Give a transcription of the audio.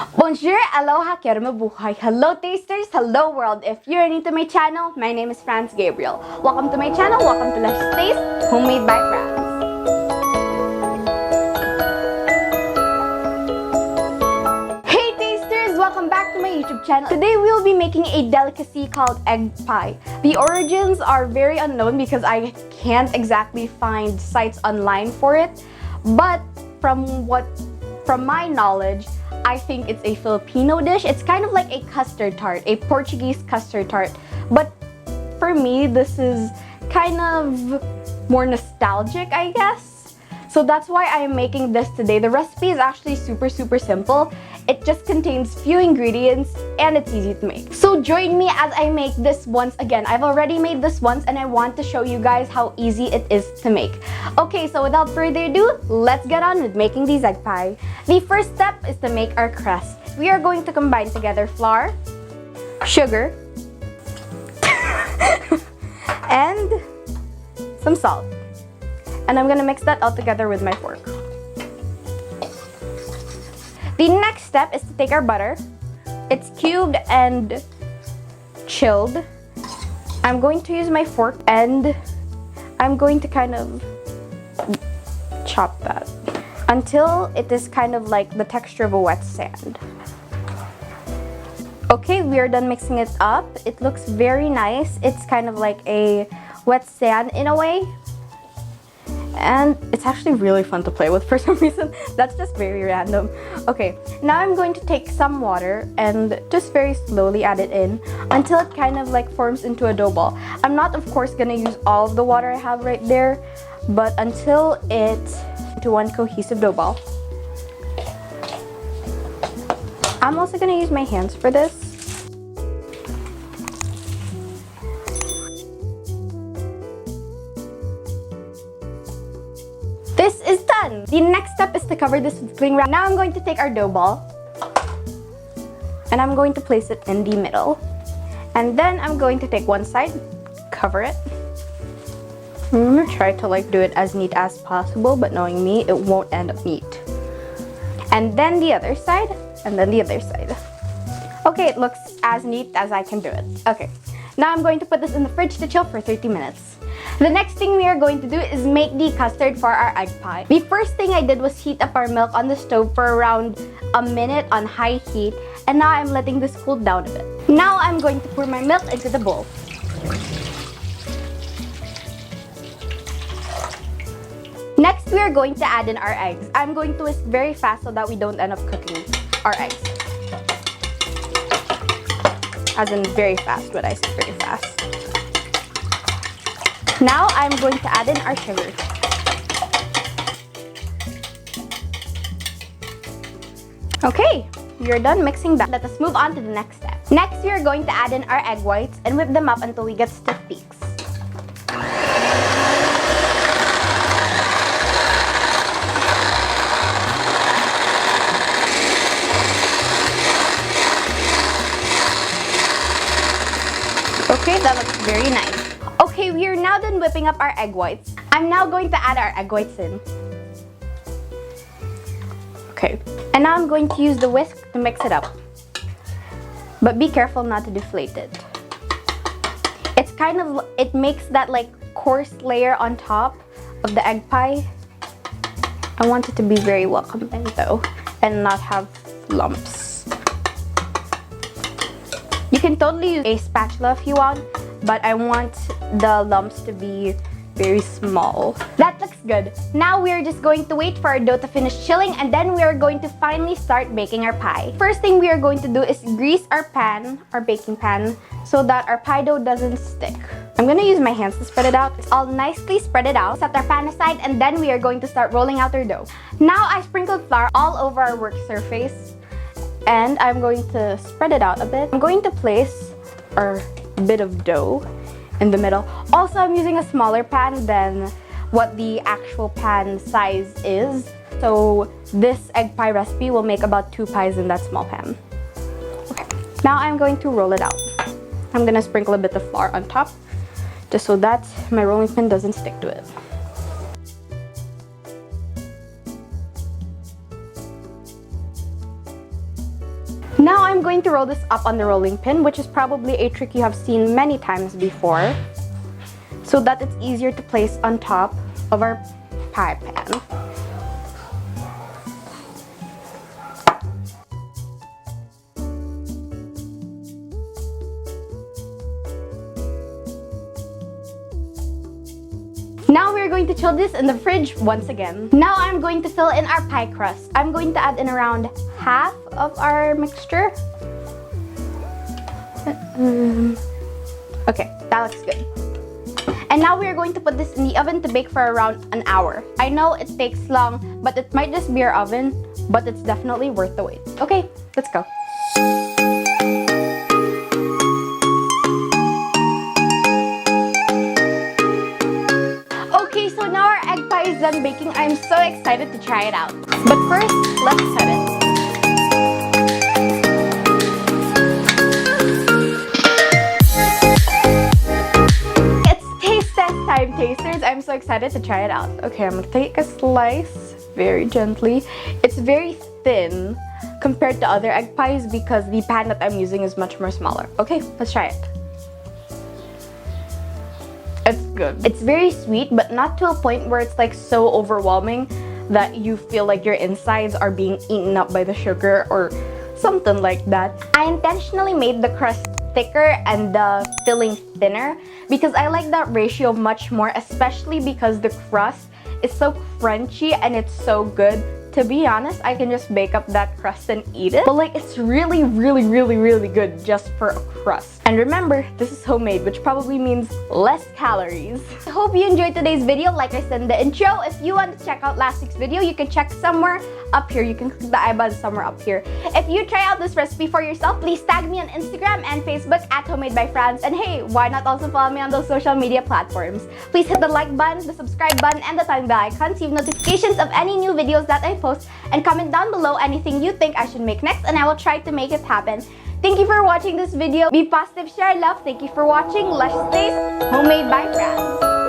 Bonjour, aloha, kero mabuhay. Hello tasters, hello world. If you're new to my channel, my name is Franz Gabriel. Welcome to my channel, welcome to Let's Taste, Homemade by Franz. Hey tasters, welcome back to my YouTube channel. Today we will be making a delicacy called egg pie. The origins are very unknown because I can't exactly find sites online for it, but from my knowledge, I think it's a Filipino dish. It's kind of like a custard tart, a Portuguese custard tart. But for me, this is kind of more nostalgic, I guess. So that's why I'm making this today. The recipe is actually super simple. It just contains few ingredients and it's easy to make. So join me as I make this once again. I've already made this once and I want to show you guys how easy it is to make. Okay, so without further ado, let's get on with making these egg pie. The first step is to make our crust. We are going to combine together flour, sugar, and some salt. And I'm gonna mix that all together with my fork. The next step is to take our butter. It's cubed and chilled. I'm going to use my fork and I'm going to kind of chop that until it is kind of like the texture of a wet sand. Okay, we are done mixing it up. It looks very nice. It's kind of like a wet sand in a way. And it's actually really fun to play with for some reason. That's just very random. Okay, now I'm going to take some water and just very slowly add it in until it kind of like forms into a dough ball. I'm not, of course, gonna use all of the water I have right there, but until it's into one cohesive dough ball. I'm also gonna use my hands for this. This is done! The next step is to cover this with cling wrap. Now I'm going to take our dough ball and I'm going to place it in the middle. And then I'm going to take one side, cover it. I'm gonna try to like do it as neat as possible, but knowing me, it won't end up neat. And then the other side, and then the other side. Okay, it looks as neat as I can do it. Okay, now I'm going to put this in the fridge to chill for 30 minutes. The next thing we are going to do is make the custard for our egg pie. The first thing I did was heat up our milk on the stove for around a minute on high heat, and now I'm letting this cool down a bit. Now I'm going to pour my milk into the bowl. Next, we are going to add in our eggs. I'm going to whisk very fast so that we don't end up cooking our eggs. As in very fast, when I say very fast. Now I'm going to add in our sugar. Okay, we are done mixing that. Let us move on to the next step. Next, we are going to add in our egg whites and whip them up until we get stiff peaks. Okay, that looks very nice. Okay, we are now done whipping up our egg whites. I'm now going to add our egg whites in. Okay, and now I'm going to use the whisk to mix it up. But be careful not to deflate it. It's kind of, it makes that like coarse layer on top of the egg pie. I want it to be very welcoming though, and not have lumps. You can totally use a spatula if you want, but I want the lumps to be very small. That looks good. Now we are just going to wait for our dough to finish chilling, and then we are going to finally start baking our pie. First thing we are going to do is grease our pan, our baking pan, so that our pie dough doesn't stick. I'm gonna use my hands to spread it out. I'll nicely spread it out, set our pan aside, and then we are going to start rolling out our dough. Now I sprinkled flour all over our work surface, and I'm going to spread it out a bit. I'm going to place our bit of dough in the middle. Also, I'm using a smaller pan than what the actual pan size is. So this egg pie recipe will make about 2 pies in that small pan. Okay, now I'm going to roll it out. I'm gonna sprinkle a bit of flour on top, just so that my rolling pin doesn't stick to it. I'm going to roll this up on the rolling pin, which is probably a trick you have seen many times before, so that it's easier to place on top of our pie pan. Now we're going to chill this in the fridge once again. Now I'm going to fill in our pie crust. I'm going to add in around half of our mixture. Okay, that looks good. And now we're going to put this in the oven to bake for around an hour. I know it takes long, but it might just be our oven, but it's definitely worth the wait. Okay, let's go. So now our egg pie is done baking. I'm so excited to try it out. But first, let's set it. It's taste test time, tasters. I'm so excited to try it out. Okay, I'm gonna take a slice very gently. It's very thin compared to other egg pies because the pan that I'm using is much more smaller. Okay, let's try it. It's good. It's very sweet, but not to a point where it's like so overwhelming that you feel like your insides are being eaten up by the sugar or something like that. I intentionally made the crust thicker and the filling thinner because I like that ratio much more, especially because the crust is so crunchy and it's so good. To be honest, I can just bake up that crust and eat it. But like, it's really, really, really, really good just for a crust. And remember, this is homemade, which probably means less calories. I hope you enjoyed today's video. Like I said in the intro, if you want to check out last week's video, you can check somewhere up here. You can click the I button somewhere up here. If you try out this recipe for yourself, please tag me on Instagram and Facebook at homemadebyfranz. And hey, why not also follow me on those social media platforms? Please hit the like button, the subscribe button, and the tiny bell icon to receive notifications of any new videos that I post, and comment down below anything you think I should make next, and I will try to make it happen. Thank you for watching this video. Be positive, share love. Thank you for watching. Lush Stays Homemade by Franz.